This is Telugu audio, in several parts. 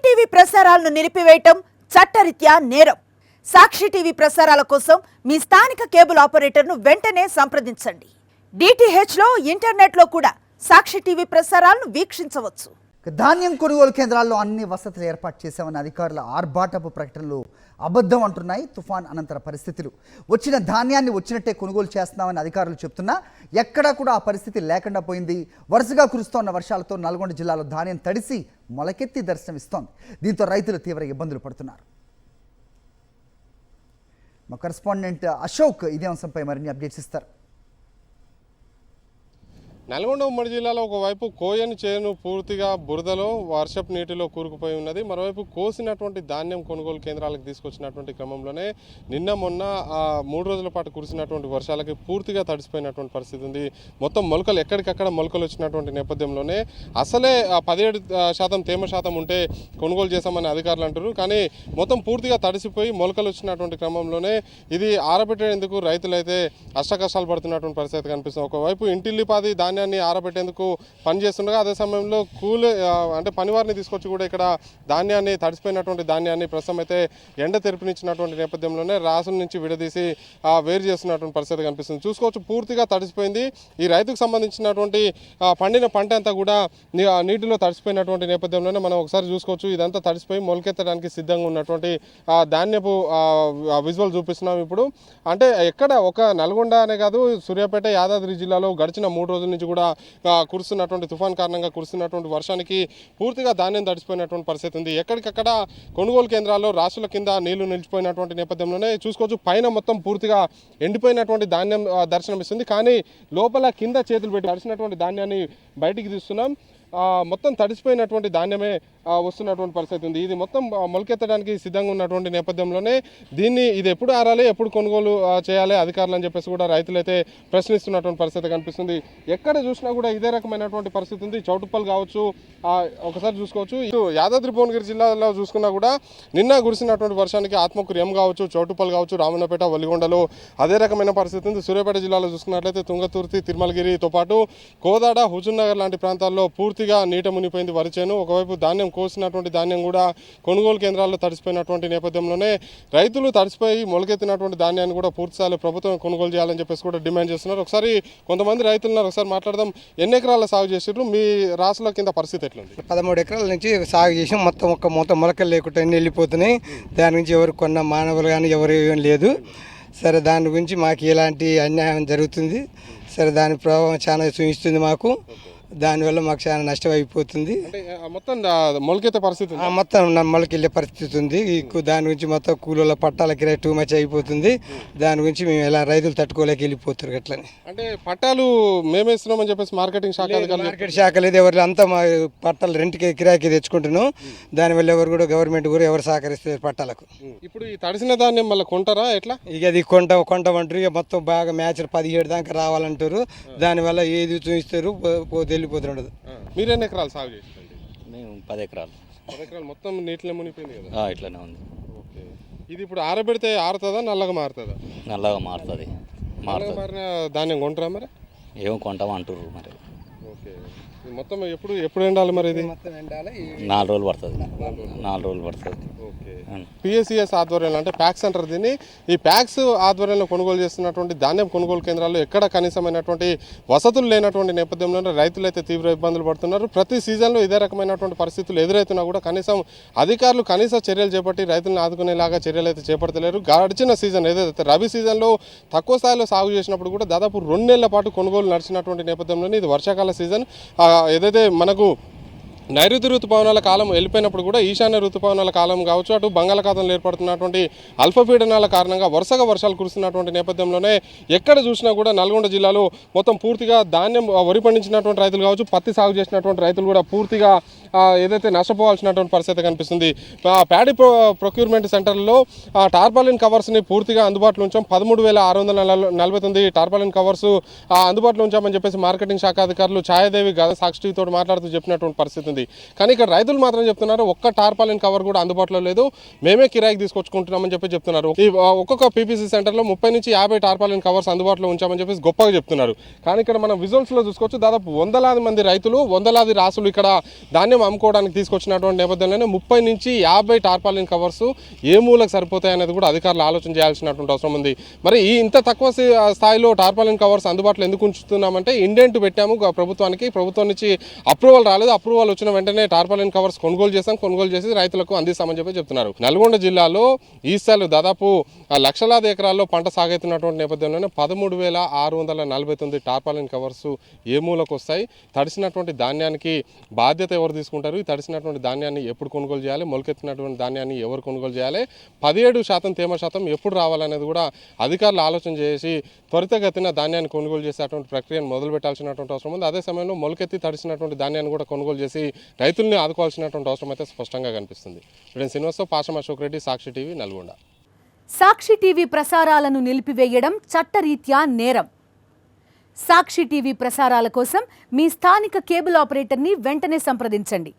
టీవీ ప్రసారాలను నిలిపివేయటం చట్టరీత్యా నేరం. సాక్షి టీవీ ప్రసారాల కోసం మీ స్థానిక కేబుల్ ఆపరేటర్ను వెంటనే సంప్రదించండి. DTH లో ఇంటర్నెట్ లో కూడా సాక్షి టీవీ ప్రసారాలను వీక్షించవచ్చు. ధాన్యం కొనుగోలు కేంద్రాల్లో అన్ని వసతులు ఏర్పాటు చేశామన్న అధికారుల ఆర్భాటపు ప్రకటనలు అబద్ధం అంటున్నాయి. తుఫాన్ అనంతర పరిస్థితులు. వచ్చిన ధాన్యాన్ని వచ్చినట్టే కొనుగోలు చేస్తున్నామని అధికారులు చెప్తున్నా ఎక్కడా కూడా ఆ పరిస్థితి లేకుండా పోయింది. వరుసగా కురుస్తోన్న వర్షాలతో నల్గొండ జిల్లాలో ధాన్యం తడిసి మొలకెత్తి దర్శనమిస్తోంది. దీంతో రైతులు తీవ్ర ఇబ్బందులు పడుతున్నారు. మా కరెస్పాండెంట్ అశోక్ ఇదే అంశంపై మరిన్ని అప్డేట్స్ ఇస్తారు. నల్గొండ ఉమ్మడి జిల్లాలో ఒకవైపు కోయని చేను పూర్తిగా బురదలో వర్షపు నీటిలో కూరుకుపోయి ఉన్నది. మరోవైపు కోసినటువంటి ధాన్యం కొనుగోలు కేంద్రాలకు తీసుకొచ్చినటువంటి క్రమంలోనే నిన్న మొన్న 3 రోజుల పాటు కురిసినటువంటి వర్షాలకి పూర్తిగా తడిసిపోయినటువంటి పరిస్థితి ఉంది. మొత్తం మొలకలు ఎక్కడికక్కడ మొలకలు వచ్చినటువంటి నేపథ్యంలోనే అసలే 17% తేమ శాతం ఉంటే కొనుగోలు చేశామని అధికారులు అంటారు. కానీ మొత్తం పూర్తిగా తడిసిపోయి మొలకలు వచ్చినటువంటి క్రమంలోనే ఇది ఆరబెట్టేందుకు రైతులైతే అష్టకష్టాలు పడుతున్నటువంటి పరిస్థితి కనిపిస్తుంది. ఒకవైపు ఇంటిల్లిపాది ధాన్యాన్ని ఆరబెట్టేందుకు పనిచేస్తుండగా అదే సమయంలో అంటే పనివారిని తీసుకొచ్చి కూడా ఇక్కడ ధాన్యాన్ని తడిసిపోయినటువంటి ధాన్యాన్ని ప్రస్తుతం అయితే ఎండ తెరిపినిచ్చినటువంటి నేపథ్యంలోనే రాసుల నుంచి విడదీసి వేరు చేస్తున్నటువంటి పరిస్థితి కనిపిస్తుంది. చూసుకోవచ్చు, పూర్తిగా తడిసిపోయింది. ఈ రైతుకు సంబంధించినటువంటి పండిన పంట అంతా కూడా నీటిలో తడిసిపోయినటువంటి నేపథ్యంలోనే మనం ఒకసారి చూసుకోవచ్చు. ఇదంతా తడిసిపోయి మొలకెత్తడానికి సిద్ధంగా ఉన్నటువంటి ధాన్యపు విజువల్ చూపిస్తున్నాం ఇప్పుడు. అంటే ఎక్కడ ఒక నల్గొండ అనే కాదు, సూర్యాపేట, యాదాద్రి జిల్లాలో గడిచిన 3 రోజుల నుంచి కూడా కురుస్తున్నటువంటి తుఫాన్ కారణంగా కురుస్తున్నటువంటి వర్షానికి పూర్తిగా ధాన్యం తడిసిపోయినటువంటి పరిస్థితి ఉంది. ఎక్కడికక్కడ కొనుగోలు కేంద్రాల్లో రాసుల కింద నీళ్లు నిలిచిపోయినటువంటి నేపథ్యంలోనే చూసుకోవచ్చు, పైన మొత్తం పూర్తిగా ఎండిపోయినటువంటి ధాన్యం దర్శనమిస్తుంది. కానీ లోపల కింద చేతులు పెట్టి తడిసినటువంటి ధాన్యాన్ని బయటికి తీస్తున్నాం. మొత్తం తడిసిపోయినటువంటి ధాన్యమే వస్తున్నటువంటి పరిస్థితి ఉంది. ఇది మొత్తం మొలకెత్తడానికి సిద్ధంగా ఉన్నటువంటి నేపథ్యంలోనే ఇది ఎప్పుడు ఆరాలి, ఎప్పుడు కొనుగోలు చేయాలి అధికారులు అని చెప్పేసి కూడా రైతులైతే ప్రశ్నిస్తున్నటువంటి పరిస్థితి కనిపిస్తుంది. ఎక్కడ చూసినా కూడా ఇదే రకమైనటువంటి పరిస్థితి ఉంది. చౌటుప్పల్ కావచ్చు, ఒకసారి చూసుకోవచ్చు. ఇటు యాదాద్రి భువనగిరి జిల్లాలో చూసుకున్నా కూడా నిన్న కురిసినటువంటి వర్షానికి ఆత్మకూరు కావచ్చు, చౌటుప్పల్ కావచ్చు, రామన్నపేట, వలిగొండలో అదే రకమైన పరిస్థితి ఉంది. సూర్యాపేట జిల్లాలో చూసుకున్నట్లయితే తుంగతుర్తి, తిరుమలగిరితో పాటు కోదాడ, హుజూర్నగర్ లాంటి ప్రాంతాల్లో పూర్తిగా నీట మునిపోయింది వరి చేను. ఒకవైపు ధాన్యం కోసినటువంటి ధాన్యం కూడా కొనుగోలు కేంద్రాల్లో తడిసిపోయినటువంటి నేపథ్యంలోనే రైతులు తడిసిపోయి మొలకెత్తినటువంటి ధాన్యాన్ని కూడా పూర్తిస్థాయిలో ప్రభుత్వం కొనుగోలు చేయాలని చెప్పేసి కూడా డిమాండ్ చేస్తున్నారు. ఒకసారి కొంతమంది రైతులను ఒకసారి మాట్లాడదాం. ఎన్ని ఎకరాల సాగు చేసారు? మీ రాసుల కింద పరిస్థితి ఎట్లుంది? 13 ఎకరాల నుంచి సాగు చేసి మొత్తం మొలకలు లేకుండా అన్నీ వెళ్ళిపోతున్నాయి. దాని నుంచి ఎవరు కొన్న మానవులు కానీ ఎవరు ఏం లేదు. సరే, దాని గురించి మాకు ఎలాంటి అన్యాయం జరుగుతుంది. సరే, దాని ప్రభావం చాలా చూపిస్తుంది మాకు. దానివల్ల మాకు చాలా నష్టం అయిపోతుంది. మొత్తం మొలకెత్తే పరిస్థితి, మొత్తం మొలకెళ్ళే పరిస్థితి ఉంది. దాని గురించి మొత్తం కూలీల పట్టాల కిరాయి టూ మచ్ అయిపోతుంది. దాని గురించి మేము ఎలా రైతులు తట్టుకోలేక వెళ్ళిపోతారు. అట్లని అంటే పట్టాలు మేమే ఇస్తున్నామని చెప్పేసి మార్కెట్ శాఖ లేదు, ఎవరు అంతా మా పట్టాలు రెంట్కి కిరాయికి తెచ్చుకుంటున్నాం. దానివల్ల ఎవరు కూడా గవర్నమెంట్ కూడా ఎవరు సహకరిస్తారు పట్టాలకు. ఇప్పుడు ఈ తడిసిన ధాన్యం మళ్ళీ కొంటారా ఎట్లా? ఇక అది కొంటామంటారు. ఇక మొత్తం బాగా మ్యాచ్ 17 దాకా రావాలంటారు. దానివల్ల ఏది చూపిస్తారు వెళ్ళిపోతుండదు. మీరు ఎన్ని ఎకరాలు సాగు చేస్తారండి? మేము 10 ఎకరాలు. 10 ఎకరాలు మొత్తం నీటిలో మునిపోయింది కదా? ఇట్లానే ఉంది. ఓకే, ఇది ఇప్పుడు ఆరబెడితే ఆరుతుందా, నల్లగా మారుతుందా? నల్లగా మారుతుంది. మారిన ధాన్యం కొంటారా మరి? ఏమో కొంటాం అంటారు మరి. ఓకే, మొత్తం ఎప్పుడు ఎండాలి మరి? ఇది మొత్తం ఎండాలి. 4 రోజులు పడుతుంది. 4 రోజులు పడుతుంది. ఓకే, PSCS ఆధ్వర్యంలో అంటే ప్యాక్స్ అంటారు దీన్ని. ఈ ప్యాక్స్ ఆధ్వర్యంలో కొనుగోలు చేస్తున్నటువంటి ధాన్యం కొనుగోలు కేంద్రాల్లో ఎక్కడ కనీసమైనటువంటి వసతులు లేనటువంటి నేపథ్యంలోనే రైతులు అయితే తీవ్ర ఇబ్బందులు పడుతున్నారు. ప్రతి సీజన్లో ఇదే రకమైనటువంటి పరిస్థితులు ఎదురవుతున్నా కూడా కనీసం అధికారులు కనీస చర్యలు చేపట్టి రైతులను ఆదుకునేలాగా చర్యలు అయితే చేపడతలేరు. గడిచిన సీజన్ ఏదైతే రబీ సీజన్లో తక్కువ స్థాయిలో సాగు చేసినప్పుడు కూడా దాదాపు 2 నెలల పాటు కొనుగోలు నడిచినటువంటి నేపథ్యంలోనే ఇది వర్షాకాల సీజన్. ఏదైతే మనకు నైరుతి ఋతుపవనాల కాలం వెళ్ళిపోయినప్పుడు కూడా ఈశాన్య ఋతుపవనాల కాలం కావచ్చు, అటు బంగాళాఖాతంలో ఏర్పడుతున్నటువంటి అల్పపీడనాల కారణంగా వరుసగా వర్షాలు కురుస్తున్నటువంటి నేపథ్యంలోనే ఎక్కడ చూసినా కూడా నల్గొండ జిల్లాలో మొత్తం పూర్తిగా ధాన్యం వరి పండించినటువంటి రైతులు కావచ్చు, పత్తి సాగు చేసినటువంటి రైతులు కూడా పూర్తిగా ఏదైతే నష్టపోవాల్సినటువంటి పరిస్థితి కనిపిస్తుంది. ప్యాడీ ప్రొక్యూర్మెంట్ సెంటర్లో టార్పాలిన్ కవర్స్ని పూర్తిగా అందుబాటులో ఉంచాం. 13,649 టార్పాలిన్ కవర్స్ అందుబాటులో ఉంచామని చెప్పేసి మార్కెటింగ్ శాఖ అధికారులు ఛాయాదేవి సాక్షితో మాట్లాడుతూ చెప్పినటువంటి పరిస్థితి ఉంది. కనిపిస్తుంది. కానీ ఇక్కడ రైతులు మాత్రం చెప్తున్నారు ఒక్క టార్పాలిన్ కవర్ కూడా అందుబాటులో లేదు, మేమే కిరాయికి తీసుకొచ్చుకుంటున్నామని చెప్తున్నారు. ఈ ఒక్కొక్క పీపీసీ సెంటర్లో 30 నుంచి 50 టార్పాలిన్ కవర్స్ అందుబాటులో ఉంచామని చెప్పేసి గొప్పగా చెప్తున్నారు. కానీ ఇక్కడ మనం విజువల్స్లో చూసుకోవచ్చు, దాదాపు వందలాది మంది రైతులు, వందలాది రాసులు ఇక్కడ ధాన్యం అమ్ముకోవడానికి తీసుకొచ్చినటువంటి నేపథ్యంలోనే 30 నుంచి 50 టార్పాలిన్ కవర్స్ ఏ మూలకు సరిపోతాయి అనేది కూడా అధికారులు ఆలోచన చేయాల్సినటువంటి అవసరం ఉంది. మరి ఈ ఇంత తక్కువ స్థాయిలో టార్పాలిన్ కవర్స్ అందుబాటులో ఎందుకు ఉంచుతున్నామంటే ఇండెంట్ పెట్టాము ప్రభుత్వానికి, ప్రభుత్వం నుంచి అప్రూవల్ రాలేదు, అప్రూవల్ వచ్చిన వెంటనే టార్పాలిన్ కవర్స్ కొనుగోలు చేసి రైతులకు అందిస్తామని చెప్పి చెప్తున్నారు. నల్గొండ జిల్లాలో ఈసారి దాదాపు లక్షలాది ఎకరాల్లో పంట సాగైతున్నటువంటి నేపథ్యంలోనే 13,649 టార్పాలిన్ కవర్స్ ఏ మూలకు వస్తాయి, తడిసినటువంటి ధాన్యానికి బాధ్యత ఎవరు తీసుకుంటారు, ఈ తడిసినటువంటి ధాన్యాన్ని ఎప్పుడు కొనుగోలు చేయాలి, మొలకెత్తినటువంటి ధాన్యాన్ని ఎవరు కొనుగోలు చేయాలి, 17% తేమ శాతం ఎప్పుడు రావాలనేది కూడా అధికారులు ఆలోచన చేసి త్వరితగతిన ధాన్యాన్ని కొనుగోలు చేసేటువంటి ప్రక్రియను మొదలు పెట్టాల్సినటువంటి అవసరం ఉంది. అదే సమయంలో మొలకెత్తి తడిసినటువంటి ధాన్యాన్ని కూడా కొనుగోలు చేసి రైతుల్ని ఆదుకోవాల్సినటువంటి అవసరం అయితే స్పష్టంగా కనిపిస్తుంది. శ్రీనివాసరావు, పాషం అశోక్ రెడ్డి, సాక్షి టీవీ, నల్గొండ. సాక్షి టీవీ ప్రసారాలను నిలిపివేయడం చట్టరీత్యా నేరం. సాక్షి టీవీ ప్రసారాల కోసం మీ స్థానిక కేబుల్ ఆపరేటర్ని వెంటనే సంప్రదించండి.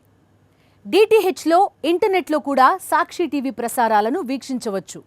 DTHలో ఇంటర్నెట్లో కూడా సాక్షి టీవీ ప్రసారాలను వీక్షించవచ్చు.